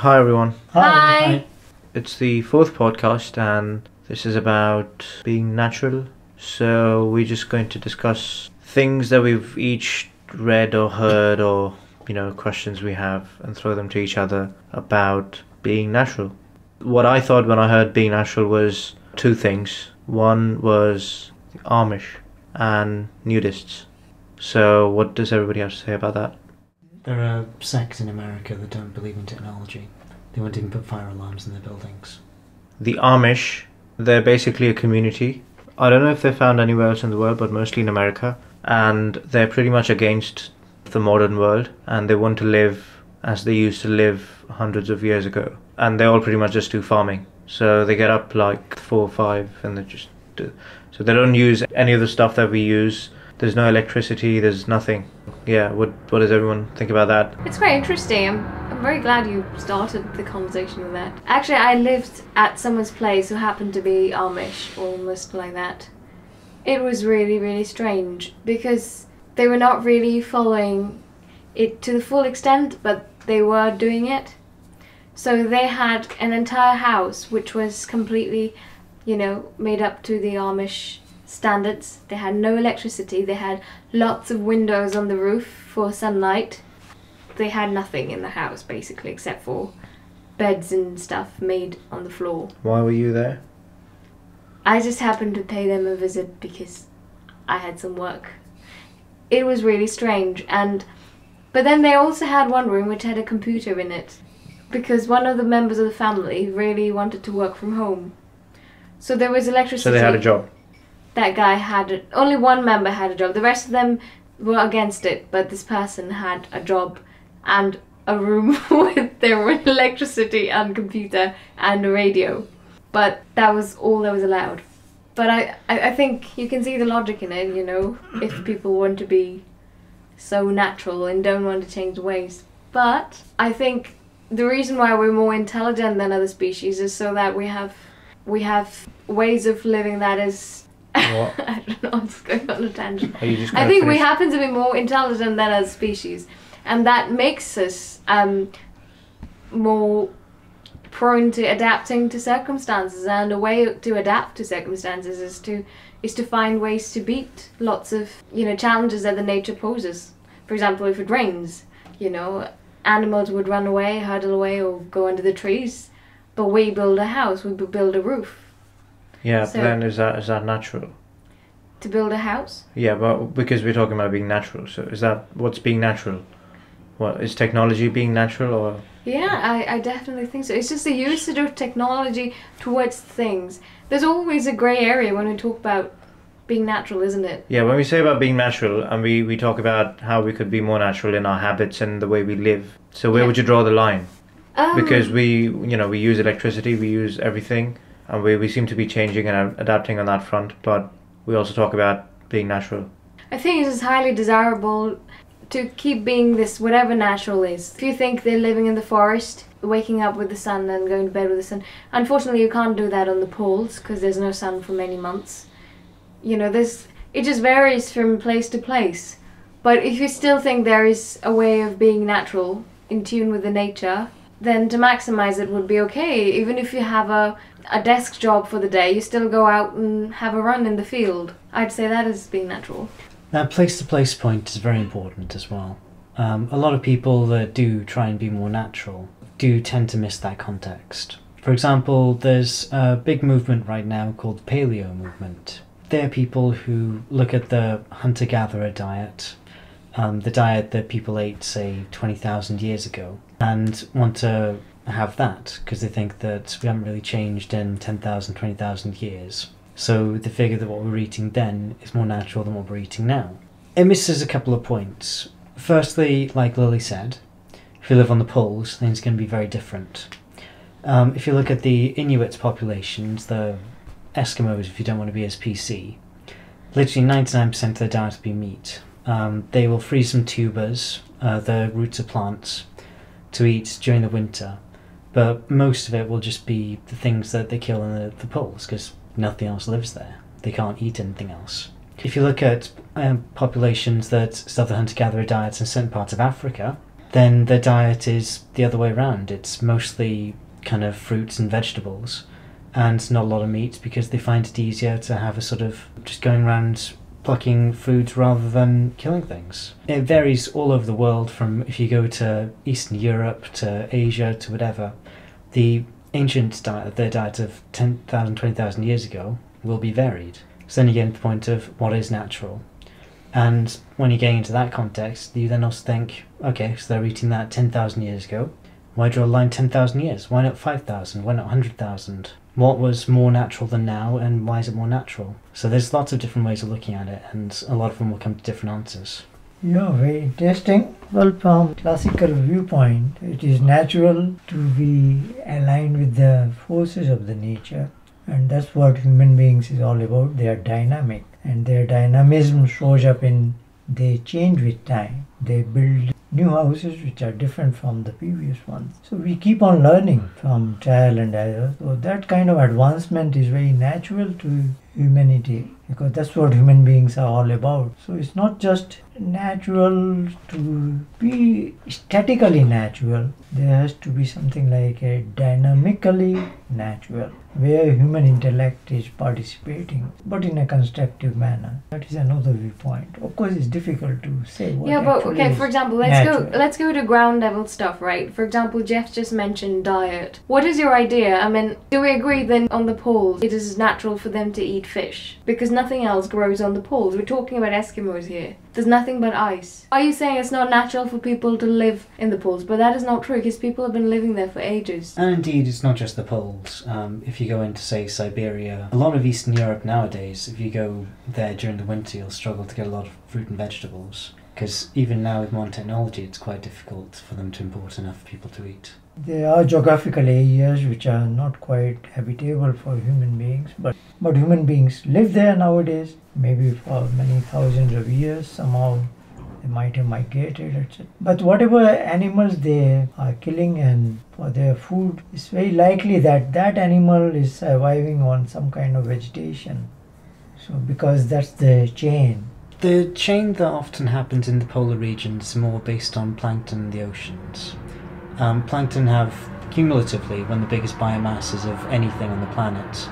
Hi everyone. Hi. It's the fourth podcast and this is about being natural. So we're just going to discuss things that we've each read or heard or, questions we have and throw them to each other about being natural. What I thought when I heard being natural was two things. One was the Amish and nudists. So what does everybody have to say about that? There are sects in America that don't believe in technology. They won't even put fire alarms in their buildings. The Amish, they're basically a community. I don't know if they're found anywhere else in the world, but mostly in America. And they're pretty much against the modern world. And they want to live as they used to live hundreds of years ago. And they all pretty much just do farming. So they get up like 4 or 5 and they just do. So they don't use any of the stuff that we use. There's no electricity, there's nothing. Yeah, what does everyone think about that? It's quite interesting. I'm very glad you started the conversation with that. Actually, I lived at someone's place who happened to be Amish, almost like that. It was really, really strange because they were not really following it to the full extent, but they were doing it. So they had an entire house which was completely, made up to the Amish standards. They had no electricity. They had lots of windows on the roof for sunlight. They had nothing in the house basically except for beds and stuff made on the floor. Why were you there? I just happened to pay them a visit because I had some work. It was really strange, but then they also had one room which had a computer in it because one of the members of the family really wanted to work from home. So there was electricity. So they had a job. That guy had it. Only one member had a job. The rest of them were against it, but this person had a job and a room with their own electricity and computer and a radio. But that was all that was allowed. But I think you can see the logic in it, if people want to be so natural and don't want to change ways. But I think the reason why we're more intelligent than other species is so that we have ways of living that is... What? I don't know, I'm just going on a tangent. Are you just I think we happen to be more intelligent than other species, and that makes us more prone to adapting to circumstances, and a way to adapt to circumstances is to find ways to beat lots of challenges that the nature poses. For example, if it rains, animals would run away, hurtle away, or go under the trees, but we build a house, we build a roof. Yeah, So, but then is that natural? To build a house? Yeah, but because we're talking about being natural, so is that what's being natural? What is technology being natural or? Yeah, I definitely think so. It's just the usage of technology towards things. There's always a grey area when we talk about being natural, isn't it? Yeah, when we say about being natural, and we talk about how we could be more natural in our habits and the way we live. So where would you draw the line? Because we use electricity, we use everything. And we seem to be changing and adapting on that front, but we also talk about being natural. I think it is highly desirable to keep being this whatever natural is. If you think they're living in the forest, waking up with the sun and going to bed with the sun, unfortunately you can't do that on the poles because there's no sun for many months. It just varies from place to place. But if you still think there is a way of being natural, in tune with the nature, then to maximize it would be okay. Even if you have a desk job for the day, you still go out and have a run in the field. I'd say that is being natural. That place-to-place point is very important as well. A lot of people that do try and be more natural do tend to miss that context. For example, there's a big movement right now called the Paleo movement. They're people who look at the hunter-gatherer diet, the diet that people ate, say, 20,000 years ago, and want to have that because they think that we haven't really changed in 10,000, 20,000 years. So they figure that what we're eating then is more natural than what we're eating now. It misses a couple of points. Firstly, like Lily said, if you live on the poles, then it's going to be very different. If you look at the Inuit populations, the Eskimos, if you don't want to be as PC, literally 99% of their diet will be meat. They will freeze some tubers, the roots of plants, to eat during the winter, but most of it will just be the things that they kill in the poles because nothing else lives there. They can't eat anything else. If you look at populations that still have the hunter-gatherer diets in certain parts of Africa, then their diet is the other way around. It's mostly kind of fruits and vegetables and not a lot of meat, because they find it easier to have a sort of just going around plucking foods rather than killing things. It varies all over the world, from if you go to Eastern Europe to Asia to whatever. The ancient diet, their diet of 10,000, 20,000 years ago, will be varied. So then you get into the point of what is natural. And when you're getting into that context, you then also think, okay, so they're eating that 10,000 years ago. Why draw a line 10,000 years? Why not 5,000? Why not 100,000? What was more natural than now, and why is it more natural? So there's lots of different ways of looking at it, and a lot of them will come to different answers. Yeah, very interesting. Well, from classical viewpoint, it is natural to be aligned with the forces of the nature, and that's what human beings is all about. They are dynamic, and their dynamism shows up in they change with time. They build new houses which are different from the previous ones. So we keep on learning from trial and error. So that kind of advancement is very natural to humanity, because that's what human beings are all about. So it's not just natural to be statically natural. There has to be something like a dynamically natural, where human intellect is participating, but in a constructive manner. That is another viewpoint. Of course, it's difficult to say what. Yeah, but actually okay, is for example, natural. let's go to ground level stuff, right? For example, Jeff just mentioned diet. What is your idea? I mean, do we agree then on the poles it is natural for them to eat fish? Because nothing else grows on the poles. We're talking about Eskimos here. There's nothing but ice. Are you saying it's not natural for people to live in the poles? But that is not true, because people have been living there for ages. And indeed, it's not just the poles. If you go into, say, Siberia, a lot of Eastern Europe nowadays, if you go there during the winter, you'll struggle to get a lot of fruit and vegetables. Because even now with modern technology, it's quite difficult for them to import enough people to eat. There are geographical areas which are not quite habitable for human beings, but human beings live there nowadays, maybe for many thousands of years. Somehow they might have migrated, etc. But whatever animals they are killing and for their food, it's very likely that that animal is surviving on some kind of vegetation. So because that's the chain. The chain that often happens in the polar regions is more based on plankton in the oceans. Plankton have, cumulatively, one of the biggest biomasses of anything on the planet,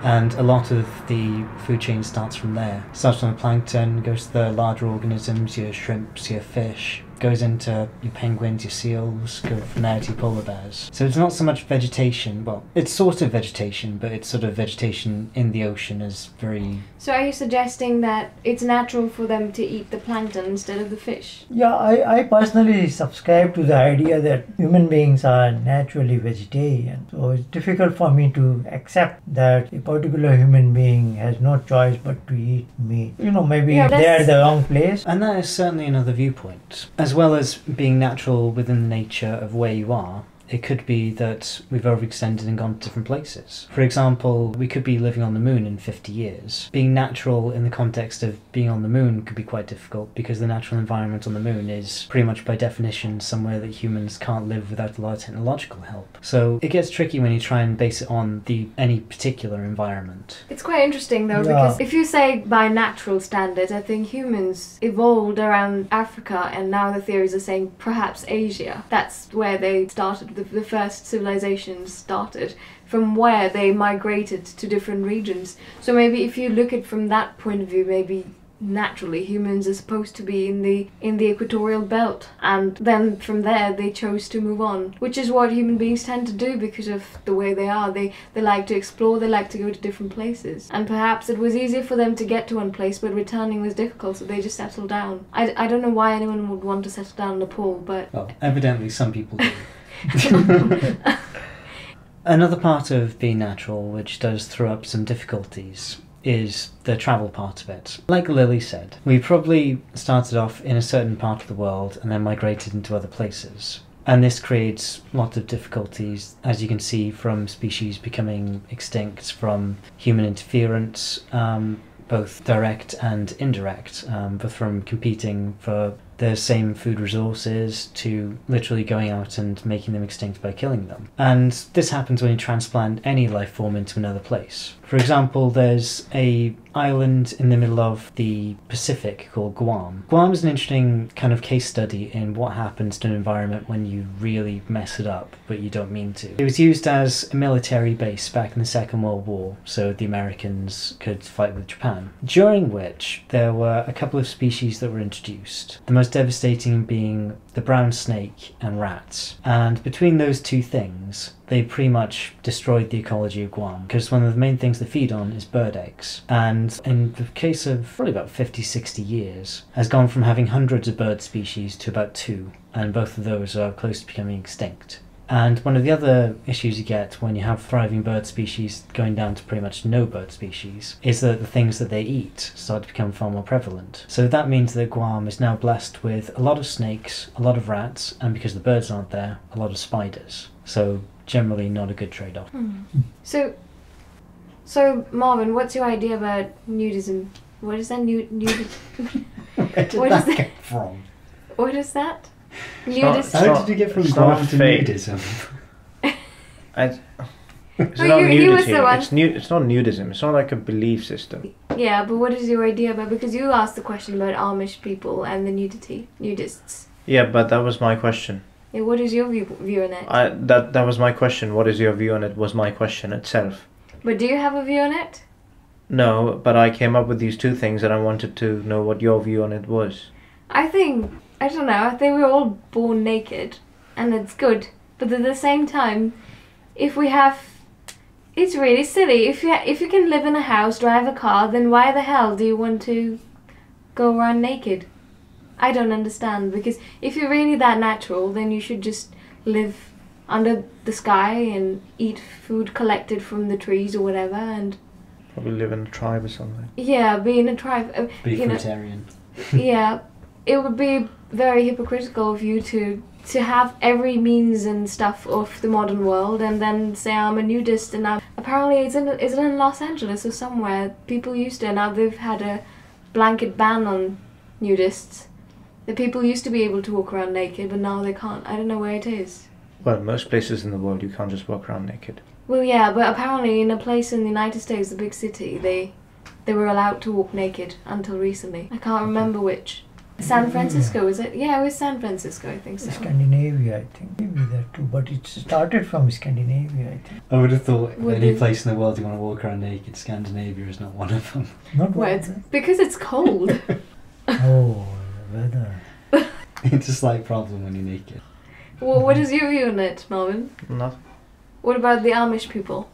and a lot of the food chain starts from there. Starts from the plankton, goes to the larger organisms, your shrimps, your fish, goes into your penguins, your seals, go from there to your polar bears. So it's not so much vegetation, well, it's sort of vegetation, but it's sort of vegetation in the ocean is very... So are you suggesting that it's natural for them to eat the plankton instead of the fish? Yeah, I personally subscribe to the idea that human beings are naturally vegetarian. So it's difficult for me to accept that a particular human being has no choice but to eat meat. You know, maybe they're at the wrong place. And that is certainly another viewpoint. As well as being natural within the nature of where you are, it could be that we've overextended and gone to different places. For example, we could be living on the moon in 50 years. Being natural in the context of being on the moon could be quite difficult, because the natural environment on the moon is pretty much by definition somewhere that humans can't live without a lot of technological help. So it gets tricky when you try and base it on any particular environment. It's quite interesting though, because if you say by natural standards, I think humans evolved around Africa, and now the theories are saying perhaps Asia. That's where they started. The first civilizations started, from where they migrated to different regions. So maybe if you look at from that point of view, maybe naturally humans are supposed to be in the equatorial belt, and then from there they chose to move on, which is what human beings tend to do because of the way they are. They like to explore, they like to go to different places, and perhaps it was easier for them to get to one place, but returning was difficult, so they just settled down. I don't know why anyone would want to settle down in Nepal, but well, evidently some people do. Another part of being natural, which does throw up some difficulties, is the travel part of it. Like Lily said, we probably started off in a certain part of the world and then migrated into other places. And this creates lots of difficulties, as you can see, from species becoming extinct from human interference, both direct and indirect, but from competing for the same food resources to literally going out and making them extinct by killing them. And this happens when you transplant any life form into another place. For example, there's a island in the middle of the Pacific called Guam. Guam is an interesting kind of case study in what happens to an environment when you really mess it up, but you don't mean to. It was used as a military base back in the Second World War, so the Americans could fight with Japan, during which there were a couple of species that were introduced, the most devastating being the brown snake and rats. And between those two things, they pretty much destroyed the ecology of Guam, because one of the main things they feed on is bird eggs. And in the case of probably about 50, 60 years, has gone from having hundreds of bird species to about 2, and both of those are close to becoming extinct. And one of the other issues you get when you have thriving bird species going down to pretty much no bird species is that the things that they eat start to become far more prevalent. So that means that Guam is now blessed with a lot of snakes, a lot of rats, and because the birds aren't there, a lot of spiders. So generally not a good trade-off. So Marvin, what's your idea about nudism? What is that nudism? Where did What that is get from? What is that? not- Nudist. How did you get from it's not Guam to fake. nudism? It's Well, not he was nudity. the one- It's not nudism. It's not like a belief system. Yeah, but what is your idea about? Because you asked the question about Amish people and the nudists. Yeah, but that was my question. Yeah, what is your view on it? That was my question. What is your view on it? Was my question itself. But do you have a view on it? No, but I came up with these two things, and I wanted to know what your view on it was. I don't know. I think we're all born naked, and it's good. But at the same time, if we have, it's really silly. If you can live in a house, drive a car, then why the hell do you want to go around naked? I don't understand, because if you're really that natural, then you should just live under the sky and eat food collected from the trees or whatever, and Probably live in a tribe or something. yeah, be in a tribe. Be you know, fruitarian. yeah, it would be very hypocritical of you to have every means and stuff of the modern world and then say I'm a nudist, and apparently is it in Los Angeles or somewhere, people used to, now they've had a blanket ban on nudists. The people used to be able to walk around naked, but now they can't. I don't know where it is. Well, most places in the world you can't just walk around naked. Well, yeah, but apparently in a place in the United States, the big city, they were allowed to walk naked until recently. I can't remember which. San Francisco, is it? Yeah, it was San Francisco, I think so. Scandinavia, I think. Maybe that too, but it started from Scandinavia, I think. I would have thought Would any you? place in the world you want to walk around naked, Scandinavia is not one of them. Not Well, one it's of them. because it's cold. Oh, the weather. It's a slight problem when you're naked. Well, what is your view on it, Marvin? Nothing. What about the Amish people?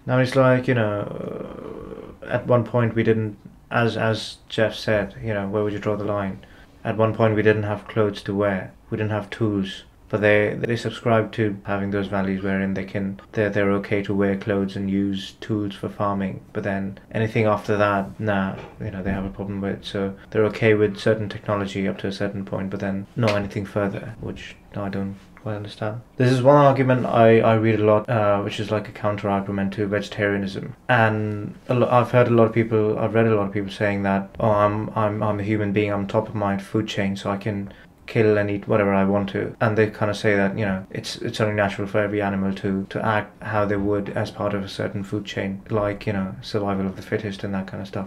Now it's like, at one point we didn't, as Jeff said, where would you draw the line? At one point we didn't have clothes to wear, we didn't have tools, but they subscribe to having those values wherein they're okay to wear clothes and use tools for farming, but then anything after that, they have a problem with. So they're okay with certain technology up to a certain point, but then no anything further, which I don't quite understand. This is one argument I read a lot, which is like a counter argument to vegetarianism, and I've read a lot of people saying that, oh, I'm a human being, I'm top of my food chain, so I can kill and eat whatever I want to, and they kind of say that it's only natural for every animal to act how they would as part of a certain food chain, like survival of the fittest and that kind of stuff.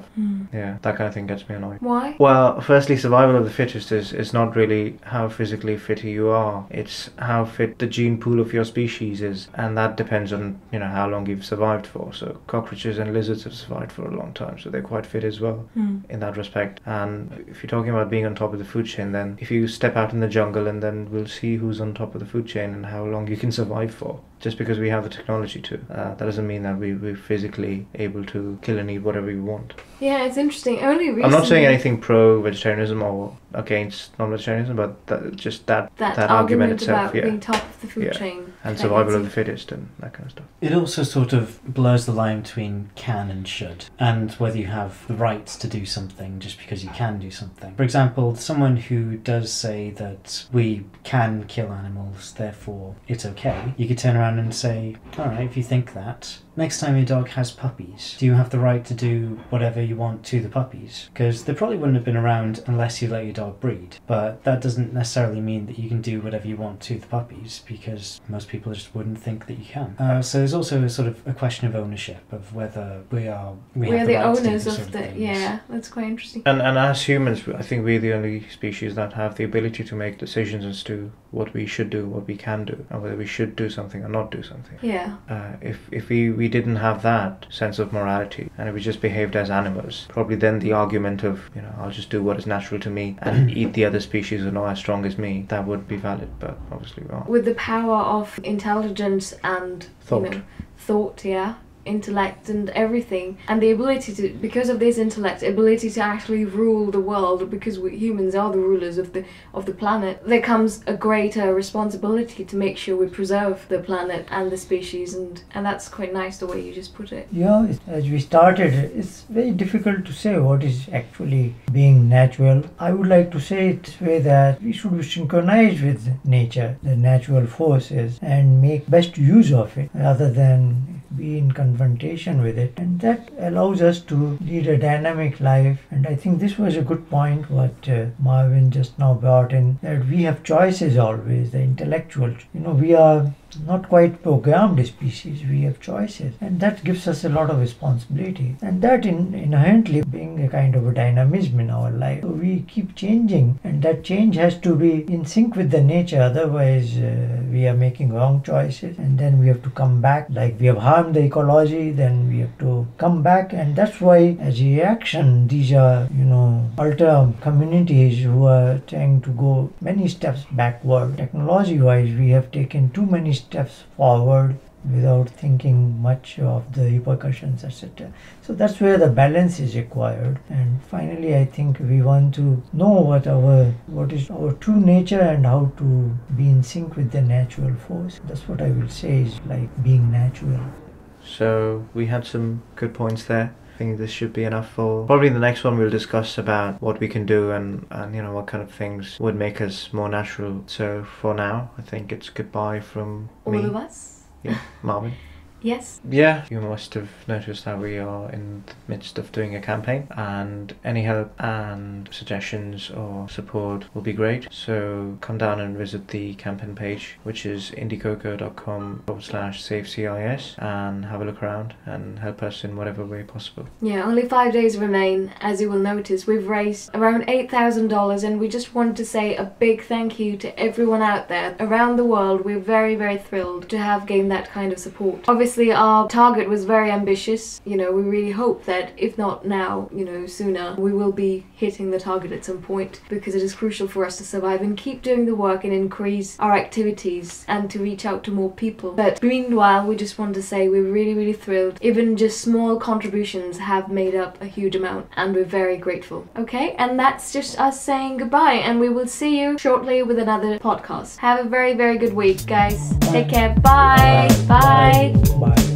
Yeah, that kind of thing gets me annoyed. Why? Well, firstly, survival of the fittest is not really how physically fit you are, it's how fit the gene pool of your species is, and that depends on how long you've survived for. So cockroaches and lizards have survived for a long time, so they're quite fit as well in that respect. And if you're talking about being on top of the food chain, then if you step out in the jungle, and then we'll see who's on top of the food chain and how long you can survive for. Just because we have the technology to, that doesn't mean that we're physically able to kill and eat whatever we want. Yeah, it's interesting. Only recently. I'm not saying anything pro-vegetarianism or against non-vegetarianism, but that argument itself, about being top of the food chain and survival of the fittest and that kind of stuff. It also sort of blurs the line between can and should, and whether you have the right to do something just because you can do something. For example, someone who does, say, say that we can kill animals, therefore it's okay. You could turn around and say, alright, if you think that, next time your dog has puppies, do you have the right to do whatever you want to the puppies? Because they probably wouldn't have been around unless you let your dog breed. But that doesn't necessarily mean that you can do whatever you want to the puppies, because most people just wouldn't think that you can. So there's also a sort of a question of ownership, of whether we have the right owners to do of the things. Yeah, that's quite interesting. And as humans, I think we're the only species that have the ability to make decisions as to what we should do, what we can do, and whether we should do something or not do something. Yeah. If we didn't have that sense of morality, and if we just behaved as animals, probably then the argument of, I'll just do what is natural to me and eat the other species who are not as strong as me, that would be valid, but obviously we aren't. With the power of intelligence and thought, intellect and everything, and the ability to, because of this intellect, ability to actually rule the world, because we humans are the rulers of the planet, there comes a greater responsibility to make sure we preserve the planet and the species, and that's quite nice the way you just put it. As we started, it's very difficult to say what is actually being natural. I would like to say it this way, that we should be synchronized with nature, the natural forces, and make best use of it rather than be in confrontation with it, and that allows us to lead a dynamic life. And I think this was a good point what Marvin just now brought in, that we have choices always, the intellectual. We are not quite programmed species, we have choices, and that gives us a lot of responsibility, and that inherently being a kind of a dynamism in our life. So we keep changing, and that change has to be in sync with the nature, otherwise we are making wrong choices, and then we have to come back. Like we have harmed the ecology, then we have to come back, and that's why as a reaction these are ultra communities who are trying to go many steps backward. Technology wise, we have taken too many steps forward without thinking much of the repercussions, etc. So that's where the balance is required. And finally, I think we want to know what is our true nature and how to be in sync with the natural force. That's what I will say is like being natural. So we had some good points there. I think this should be enough for probably the next one. We'll discuss about what we can do and what kind of things would make us more natural. So for now, I think it's goodbye from me. All of us? Yeah, Marvin. Yes. Yeah, you must have noticed that we are in the midst of doing a campaign, and any help and suggestions or support will be great. So come down and visit the campaign page, which is indiegogo.com/savecis, and have a look around and help us in whatever way possible. Yeah, only 5 days remain. As you will notice, we've raised around $8,000, and we just want to say a big thank you to everyone out there around the world. We're very, very thrilled to have gained that kind of support. Obviously, our target was very ambitious. We really hope that if not now, sooner, we will be hitting the target at some point, because it is crucial for us to survive and keep doing the work and increase our activities and to reach out to more people. But meanwhile, we just want to say we're really, really thrilled. Even just small contributions have made up a huge amount, and we're very grateful. Okay, and that's just us saying goodbye, and we will see you shortly with another podcast. Have a very, very good week, guys. Take care. Bye. Bye. Bye.